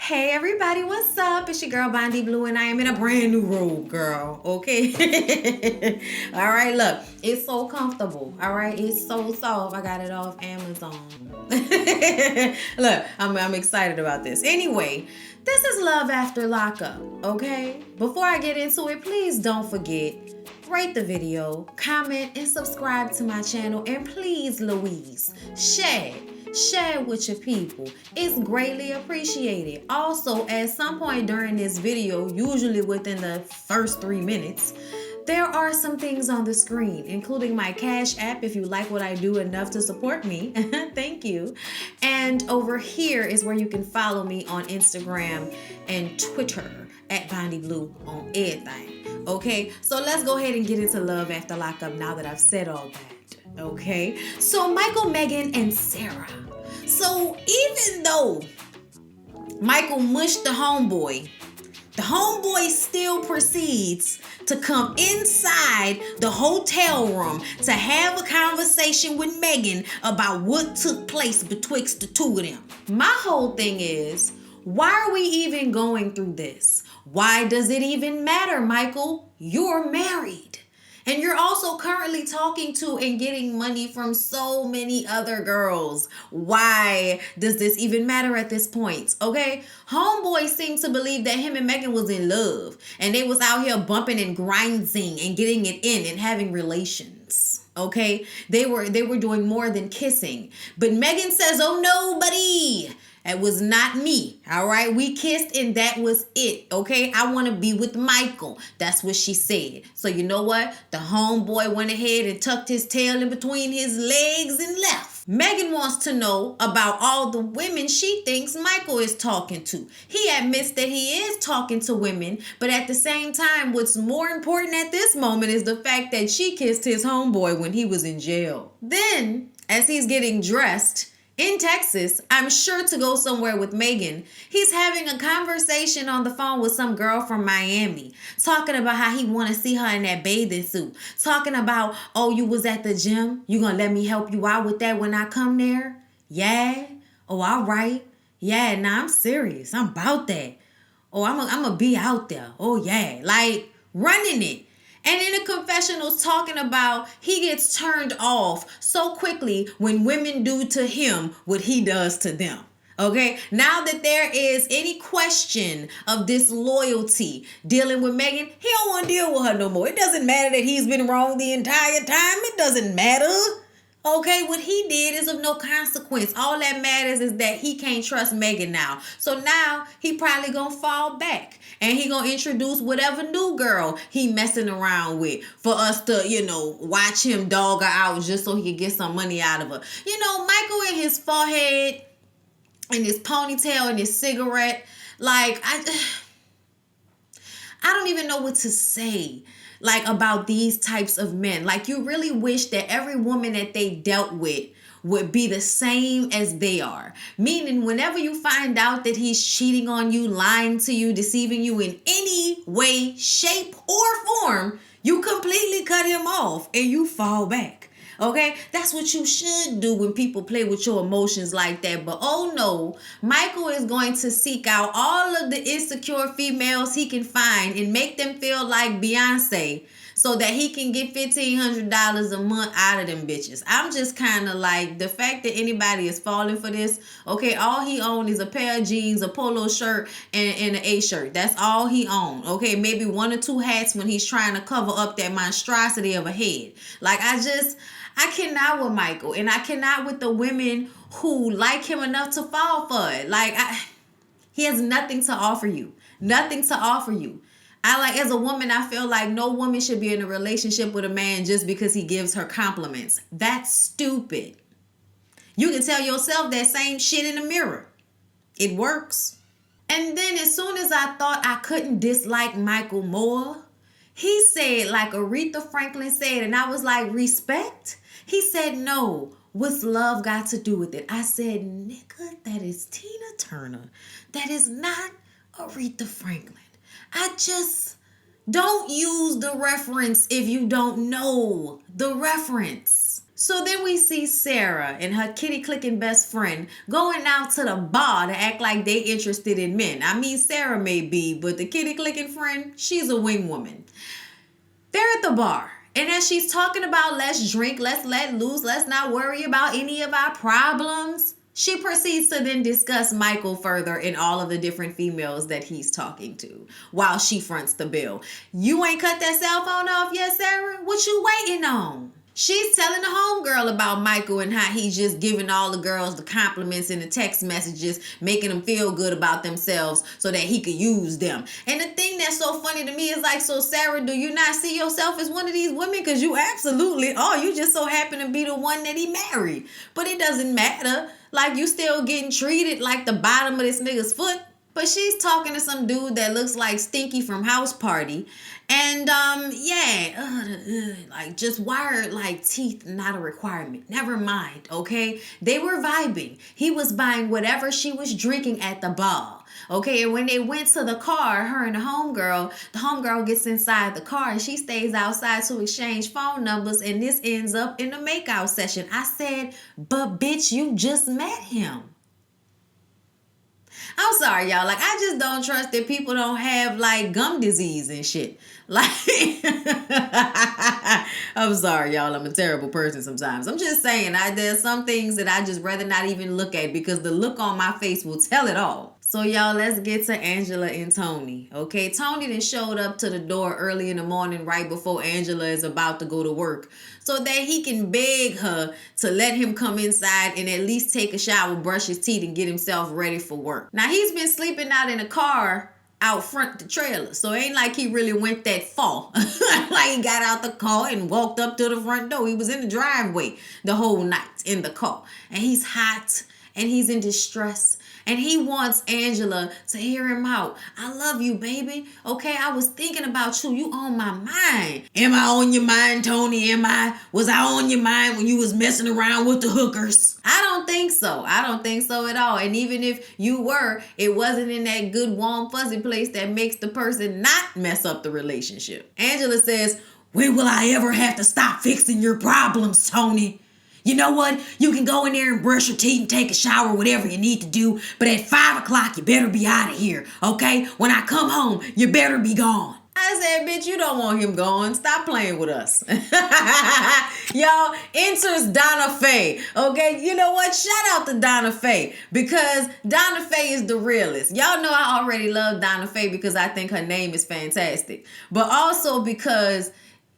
Hey everybody, what's up? It's your girl Bondy Blue and I am in a brand new robe, girl. Okay. All right, look. It's so comfortable. All right. It's so soft. I got it off Amazon. Look, I'm excited about this. Anyway, this is Love After Lockup. Okay? Before I get into it, please don't forget, rate the video, comment, and subscribe to my channel. And please, Louise, share it with your people. It's greatly appreciated. Also, at some point during this video, usually within the first 3 minutes, there are some things on the screen, including my Cash App if you like what I do enough to support me. Thank you. And over here is where you can follow me on Instagram and Twitter at Bondy Blue on everything. Okay, so let's go ahead and get into Love After Lockup now that I've said all that. Okay, so Michael, Megan, and Sarah. So even though Michael mushed the homeboy still proceeds to come inside the hotel room to have a conversation with Megan about what took place betwixt the two of them. My whole thing is, why are we even going through this? Why does it even matter, Michael? You're married. And you're also currently talking to and getting money from so many other girls. Why does this even matter at this point? Okay? Homeboy seemed to believe that him and Megan was in love. And they was out here bumping and grinding and getting it in and having relations. Okay? They were doing more than kissing. But Megan says, oh no, buddy. It was not me, all right? We kissed and that was it, okay? I want to be with Michael. That's what she said. So you know what? The homeboy went ahead and tucked his tail in between his legs and left. Megan wants to know about all the women she thinks Michael is talking to. He admits that he is talking to women, but at the same time, what's more important at this moment is the fact that she kissed his homeboy when he was in jail. Then, as he's getting dressed, in Texas, I'm sure to go somewhere with Megan, he's having a conversation on the phone with some girl from Miami, talking about how he want to see her in that bathing suit, talking about, oh, you was at the gym, you gonna let me help you out with that when I come there? Yeah? Oh, all right. Yeah, nah, I'm serious. I'm about that. Oh, I'm gonna be out there. Oh, yeah. Like, running it. And in the confessionals talking about he gets turned off so quickly when women do to him what he does to them. Okay, now that there is any question of disloyalty dealing with Megan, he don't want to deal with her no more. It doesn't matter that he's been wrong the entire time. It doesn't matter. Okay, what he did is of no consequence. All that matters is that he can't trust Megan now. So now he probably gonna fall back and he gonna introduce whatever new girl he messing around with for us to, watch him dog her out just so he can get some money out of her. Michael in his forehead and his ponytail and his cigarette, like I don't even know what to say. Like about these types of men. Like you really wish that every woman that they dealt with would be the same as they are. Meaning whenever you find out that he's cheating on you, lying to you, deceiving you in any way, shape, or form, you completely cut him off and you fall back. Okay, that's what you should do when people play with your emotions like that. But oh no, Michael is going to seek out all of the insecure females he can find and make them feel like Beyonce so that he can get $1,500 a month out of them bitches. I'm just kind of like, the fact that anybody is falling for this, okay, all he owns is a pair of jeans, a polo shirt, and an A-shirt. That's all he owns. Okay, maybe 1 or 2 hats when he's trying to cover up that monstrosity of a head. Like, I cannot with Michael, and I cannot with the women who like him enough to fall for it. Like, he has nothing to offer you. Nothing to offer you. As a woman, I feel like no woman should be in a relationship with a man just because he gives her compliments. That's stupid. You can tell yourself that same shit in the mirror. It works. And then as soon as I thought I couldn't dislike Michael more, he said, like Aretha Franklin said, and I was like, respect? He said, no, what's love got to do with it? I said, nigga, that is Tina Turner. That is not Aretha Franklin. I just don't use the reference if you don't know the reference. So then we see Sarah and her kitty-clicking best friend going out to the bar to act like they interested in men. I mean, Sarah may be, but the kitty-clicking friend, she's a wing woman. They're at the bar. And as she's talking about let's drink, let's let loose, let's not worry about any of our problems, she proceeds to then discuss Michael further and all of the different females that he's talking to while she fronts the bill. You ain't cut that cell phone off yet, Sarah? What you waiting on? She's telling the homegirl about Michael and how he's just giving all the girls the compliments and the text messages, making them feel good about themselves so that he could use them. And the thing that's so funny to me is like, so Sarah, do you not see yourself as one of these women? Because you absolutely are. You just so happen to be the one that he married. But it doesn't matter. Like, you still getting treated like the bottom of this nigga's foot. But she's talking to some dude that looks like Stinky from House Party. And, like, just wired like teeth, not a requirement. Never mind, okay? They were vibing. He was buying whatever she was drinking at the bar, okay? And when they went to the car, her and the homegirl gets inside the car and she stays outside to exchange phone numbers, and this ends up in a makeout session. I said, but bitch, you just met him. I'm sorry, y'all. Like, I just don't trust that people don't have, like, gum disease and shit. Like, I'm sorry, y'all. I'm a terrible person sometimes. I'm just saying, there's some things that I just rather not even look at because the look on my face will tell it all. So, y'all, let's get to Angela and Tony, okay? Tony then showed up to the door early in the morning right before Angela is about to go to work so that he can beg her to let him come inside and at least take a shower, brush his teeth, and get himself ready for work. Now, he's been sleeping out in a car out front the trailer, so it ain't like he really went that far. Like, he got out the car and walked up to the front door. He was in the driveway the whole night in the car, and he's hot and he's in distress. And he wants Angela to hear him out. I love you, baby. Okay, I was thinking about you. You on my mind. Am I on your mind, Tony? Was I on your mind when you was messing around with the hookers? I don't think so. I don't think so at all. And even if you were, it wasn't in that good, warm, fuzzy place that makes the person not mess up the relationship. Angela says, when will I ever have to stop fixing your problems, Tony? You know what? You can go in there and brush your teeth and take a shower, whatever you need to do. But at 5 o'clock, you better be out of here, okay? When I come home, you better be gone. I said, bitch, you don't want him gone. Stop playing with us. Y'all, enters Donna Faye, okay? You know what? Shout out to Donna Faye because Donna Faye is the realest. Y'all know I already love Donna Faye because I think her name is fantastic. But also because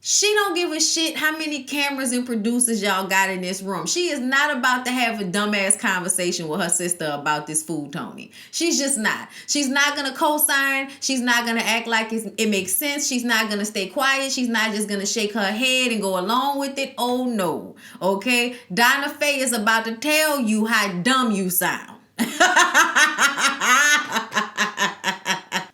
she don't give a shit how many cameras and producers y'all got in this room. She is not about to have a dumbass conversation with her sister about this food, Tony. She's just not. She's not going to co-sign. She's not going to act like it makes sense. She's not going to stay quiet. She's not just going to shake her head and go along with it. Oh, no. Okay? Donna Faye is about to tell you how dumb you sound.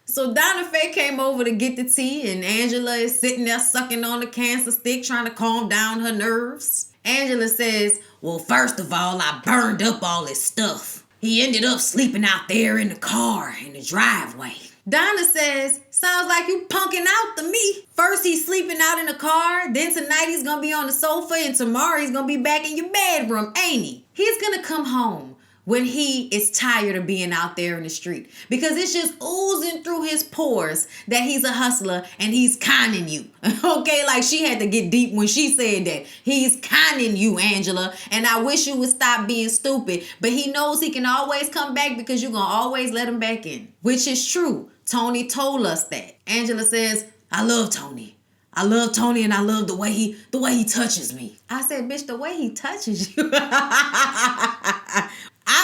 So Donna Faye came over to get the tea, and Angela is sitting there sucking on the cancer stick, trying to calm down her nerves. Angela says, well, first of all, I burned up all his stuff. He ended up sleeping out there in the car, in the driveway. Donna says, sounds like you punking out to me. First he's sleeping out in the car, then tonight he's gonna be on the sofa, and tomorrow he's gonna be back in your bedroom, ain't he? He's gonna come home when he is tired of being out there in the street because it's just oozing through his pores that he's a hustler and he's conning you. Okay, like she had to get deep when she said that. He's conning you, Angela, and I wish you would stop being stupid, but he knows he can always come back because you're going to always let him back in, which is true. Tony told us that. Angela says, I love Tony. I love Tony and I love the way he touches me. I said, bitch, the way he touches you.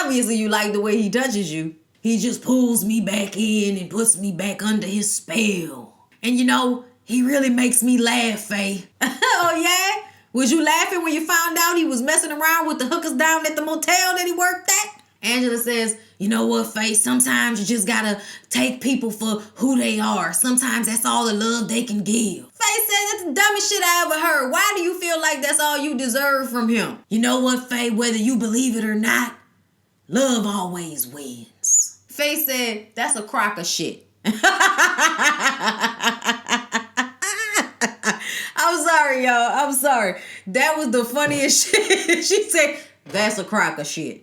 Obviously, you like the way he touches you. He just pulls me back in and puts me back under his spell. And you know, he really makes me laugh, Faye. Oh, yeah? Was you laughing when you found out he was messing around with the hookers down at the motel that he worked at? Angela says, you know what, Faye? Sometimes you just gotta take people for who they are. Sometimes that's all the love they can give. Faye says, that's the dumbest shit I ever heard. Why do you feel like that's all you deserve from him? You know what, Faye? Whether you believe it or not, love always wins. Faye said, that's a crock of shit. I I'm sorry, y'all. I'm sorry. That was the funniest shit. She said, that's a crock of shit.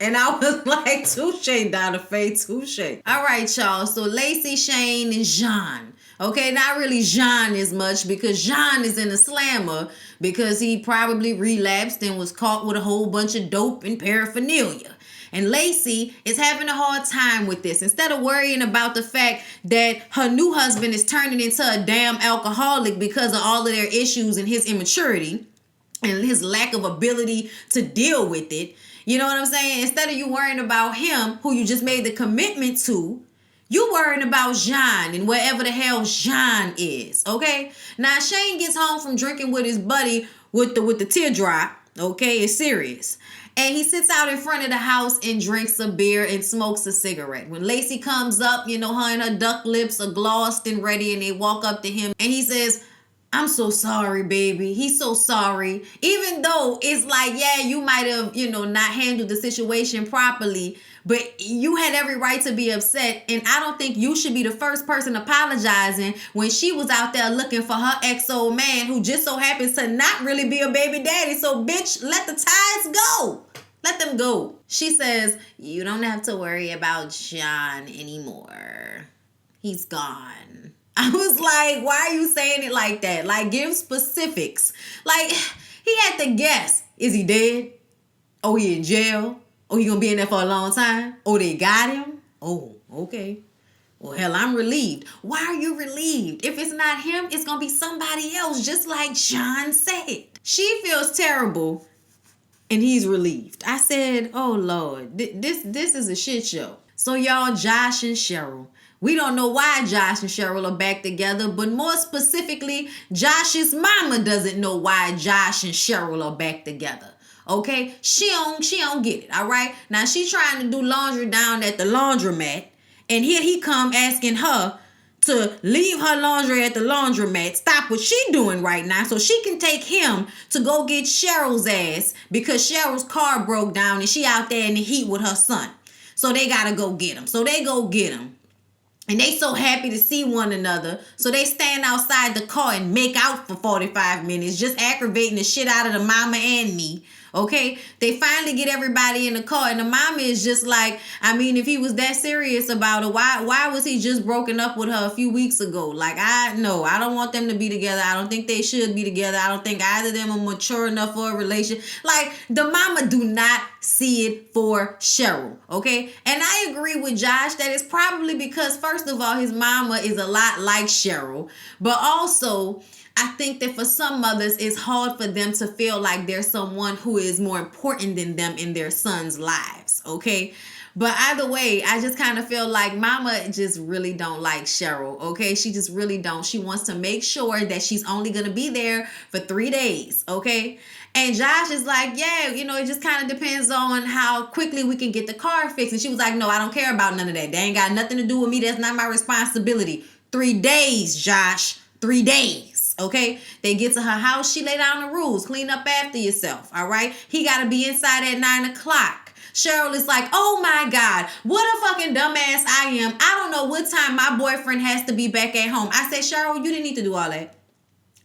And I was like, touche, Donna Faye, touche. All right, y'all. So Lacey, Shane, and Jean. Okay, not really Jean as much because Jean is in a slammer because he probably relapsed and was caught with a whole bunch of dope and paraphernalia. And Lacey is having a hard time with this. Instead of worrying about the fact that her new husband is turning into a damn alcoholic because of all of their issues and his immaturity and his lack of ability to deal with it. You know what I'm saying? Instead of you worrying about him, who you just made the commitment to, you worrying about Jean and wherever the hell Jean is, okay? Now, Shane gets home from drinking with his buddy with the teardrop, okay? It's serious. And he sits out in front of the house and drinks a beer and smokes a cigarette. When Lacey comes up, you know, her and her duck lips are glossed and ready, and they walk up to him and he says, I'm so sorry, baby. He's so sorry. Even though it's like, yeah, you might have, you know, not handled the situation properly, but you had every right to be upset. And I don't think you should be the first person apologizing when she was out there looking for her ex-old man who just so happens to not really be a baby daddy. So, bitch, let the ties go. Let them go. She says, you don't have to worry about John anymore. He's gone. I was like, why are you saying it like that? Like, give specifics. Like, he had to guess. Is he dead? Oh, he in jail? Oh, he gonna be in there for a long time? Oh, they got him? Oh, okay. Well, hell, I'm relieved. Why are you relieved? If it's not him, it's gonna be somebody else, just like John said. She feels terrible, and he's relieved. I said, oh, Lord, this is a shit show. So, y'all, Josh and Cheryl. We don't know why Josh and Cheryl are back together, but more specifically, Josh's mama doesn't know why Josh and Cheryl are back together. Okay? She don't get it, all right? Now, she's trying to do laundry down at the laundromat, and here he come asking her to leave her laundry at the laundromat, stop what she doing right now so she can take him to go get Cheryl's ass because Cheryl's car broke down and she out there in the heat with her son. So they got to go get him. So they go get him. And they so happy to see one another. So they stand outside the car and make out for 45 minutes, just aggravating the shit out of the mama and me. Okay, they finally get everybody in the car, and the mama is just like, I mean, if he was that serious about it, why was he just broken up with her a few weeks ago? Like, I don't want them to be together. I don't think they should be together. I don't think either of them are mature enough for a relationship. Like, the mama do not see it for Cheryl, okay? And I agree with Josh that it's probably because, first of all, his mama is a lot like Cheryl, but also I think that for some mothers, it's hard for them to feel like there's someone who is more important than them in their sons' lives, okay? But either way, I just kind of feel like mama just really don't like Cheryl, okay? She just really don't. She wants to make sure that she's only going to be there for 3 days, okay? And Josh is like, yeah, you know, it just kind of depends on how quickly we can get the car fixed. And she was like, no, I don't care about none of that. They ain't got nothing to do with me. That's not my responsibility. 3 days, Josh. 3 days. Okay, they get to her house. She lay down the rules. Clean up after yourself. All right. He got to be inside at 9 o'clock. Cheryl is like, oh my God, what a fucking dumbass I am. I don't know what time my boyfriend has to be back at home. I said, Cheryl, you didn't need to do all that.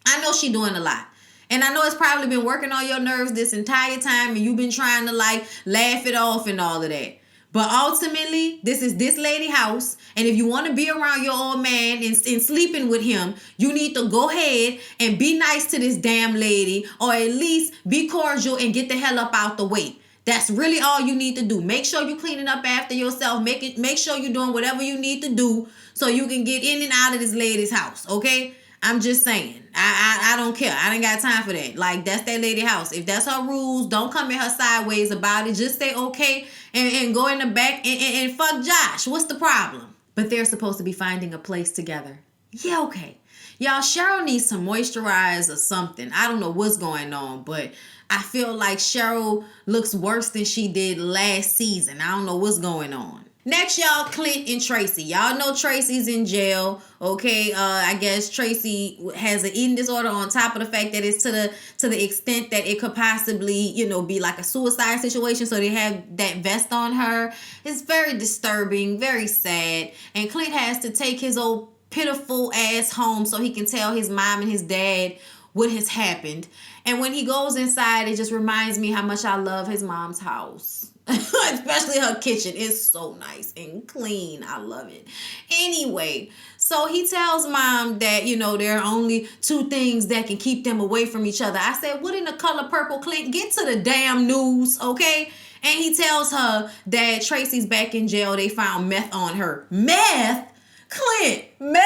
I know she doing a lot. And I know it's probably been working on your nerves this entire time, and you've been trying to like laugh it off and all of that. But ultimately, this is this lady house. And if you want to be around your old man and sleeping with him, you need to go ahead and be nice to this damn lady, or at least be cordial and get the hell up out the way. That's really all you need to do. Make sure you're cleaning up after yourself. Make sure you're doing whatever you need to do so you can get in and out of this lady's house, okay? I'm just saying. I don't care. I ain't got time for that. Like, that's that lady house. If that's her rules, don't come at her sideways about it. Just say okay and go in the back and fuck Josh. What's the problem? But they're supposed to be finding a place together. Yeah, okay. Y'all, Cheryl needs some moisturize or something. I don't know what's going on, but I feel like Cheryl looks worse than she did last season. I don't know what's going on. Next, y'all, Clint and Tracy. Y'all know Tracy's in jail, okay? I guess Tracy has an eating disorder on top of the fact that it's to the extent that it could possibly, you know, be like a suicide situation. So they have that vest on her. It's very disturbing, very sad. And Clint has to take his old pitiful ass home so he can tell his mom and his dad what has happened. And when he goes inside, it just reminds me how much I love his mom's house. Especially her kitchen. It's so nice and clean. I love it. Anyway, so he tells mom that, you know, there are only two things that can keep them away from each other. I said, what in the color purple, Clint? Get to the damn news, okay? And he tells her that Tracy's back in jail. They found meth on her. Meth? Clint, meth?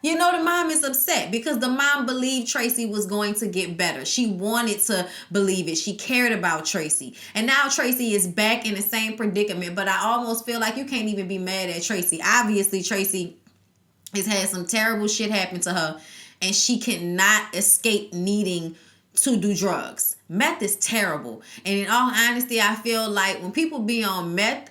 You know, the mom is upset because the mom believed Tracy was going to get better. She wanted to believe it. She cared about Tracy. And now Tracy is back in the same predicament. But I almost feel like you can't even be mad at Tracy. Obviously, Tracy has had some terrible shit happen to her. And she cannot escape needing to do drugs. Meth is terrible. And in all honesty, I feel like when people be on meth,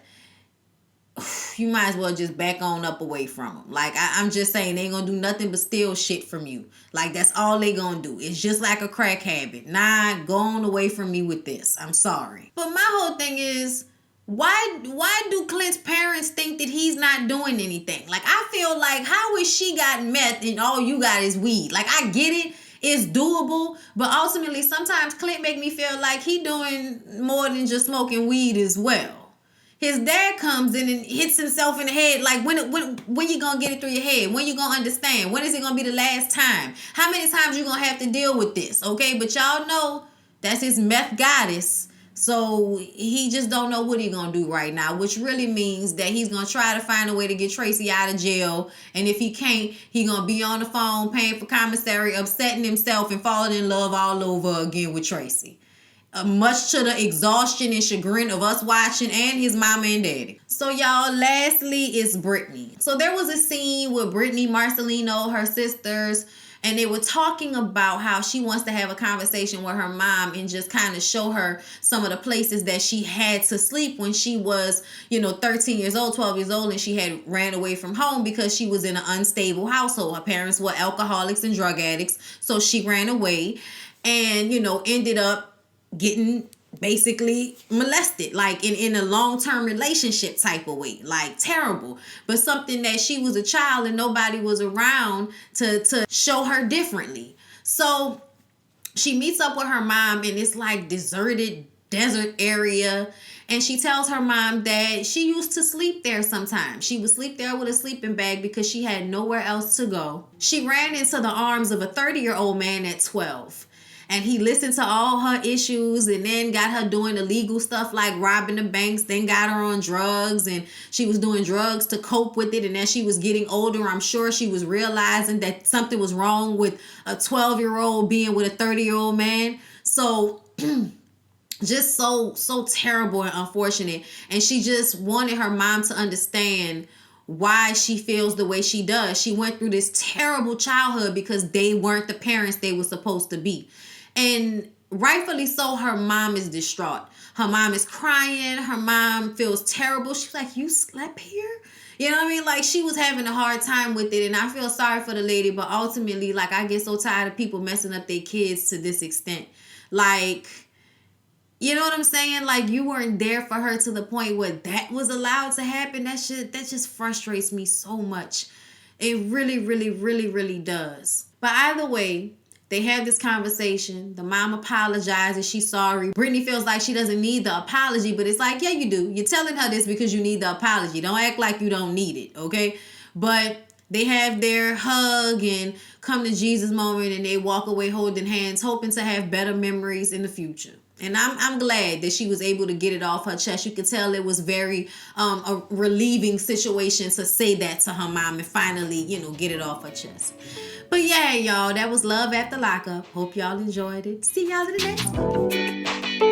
you might as well just back on up away from them. Like, I'm just saying, they ain't gonna do nothing but steal shit from you. Like, that's all they gonna do. It's just like a crack habit. Nah, go on away from me with this. I'm sorry. But my whole thing is, why do Clint's parents think that he's not doing anything? Like, I feel like, how is she got meth and all you got is weed? Like, I get it. It's doable. But ultimately, sometimes Clint make me feel like he doing more than just smoking weed as well. His dad comes in and hits himself in the head. Like, when you gonna get it through your head? When you gonna understand? When is it gonna be the last time? How many times you gonna have to deal with this? Okay, but y'all know that's his meth goddess. So he just don't know what he gonna do right now, which really means that he's gonna try to find a way to get Tracy out of jail. And if he can't, he gonna be on the phone paying for commissary, upsetting himself and falling in love all over again with Tracy. Much to the exhaustion and chagrin of us watching and his mama and daddy. So y'all, lastly is Brittany. So there was a scene with Brittany, Marcelino, her sisters, and they were talking about how she wants to have a conversation with her mom and just kind of show her some of the places that she had to sleep when she was, 13 years old, 12 years old, and she had ran away from home because she was in an unstable household. Her parents were alcoholics and drug addicts, so she ran away and, ended up getting basically molested, like in a long-term relationship type of way, like terrible, but something that she was a child and nobody was around to show her differently. So she meets up with her mom in this like deserted desert area, and she tells her mom that she used to sleep there sometimes. She would sleep there with a sleeping bag because she had nowhere else to go. She ran into the arms of a 30-year-old man at 12. And he listened to all her issues and then got her doing illegal stuff like robbing the banks, then got her on drugs, and she was doing drugs to cope with it. And as she was getting older, I'm sure she was realizing that something was wrong with a 12-year-old being with a 30-year-old man. So just so terrible and unfortunate. And she just wanted her mom to understand why she feels the way she does. She went through this terrible childhood because they weren't the parents they were supposed to be. And rightfully so, her mom is distraught. Her mom is crying. Her mom feels terrible. She's like, you slept here? You know what I mean? Like, she was having a hard time with it. And I feel sorry for the lady. But ultimately, like, I get so tired of people messing up their kids to this extent. Like, you know what I'm saying? Like, you weren't there for her to the point where that was allowed to happen. That just frustrates me so much. It really, really, really, really does. But either way, they have this conversation. The mom apologizes. She's sorry. Brittany feels like she doesn't need the apology, but it's like, yeah, you do. You're telling her this because you need the apology. Don't act like you don't need it, okay? But they have their hug and come to Jesus moment, and they walk away holding hands, hoping to have better memories in the future. And I'm glad that she was able to get it off her chest. You could tell it was very a relieving situation to say that to her mom and finally, get it off her chest. But yeah, y'all, that was Love After Lockup. Hope y'all enjoyed it. See y'all in the next one.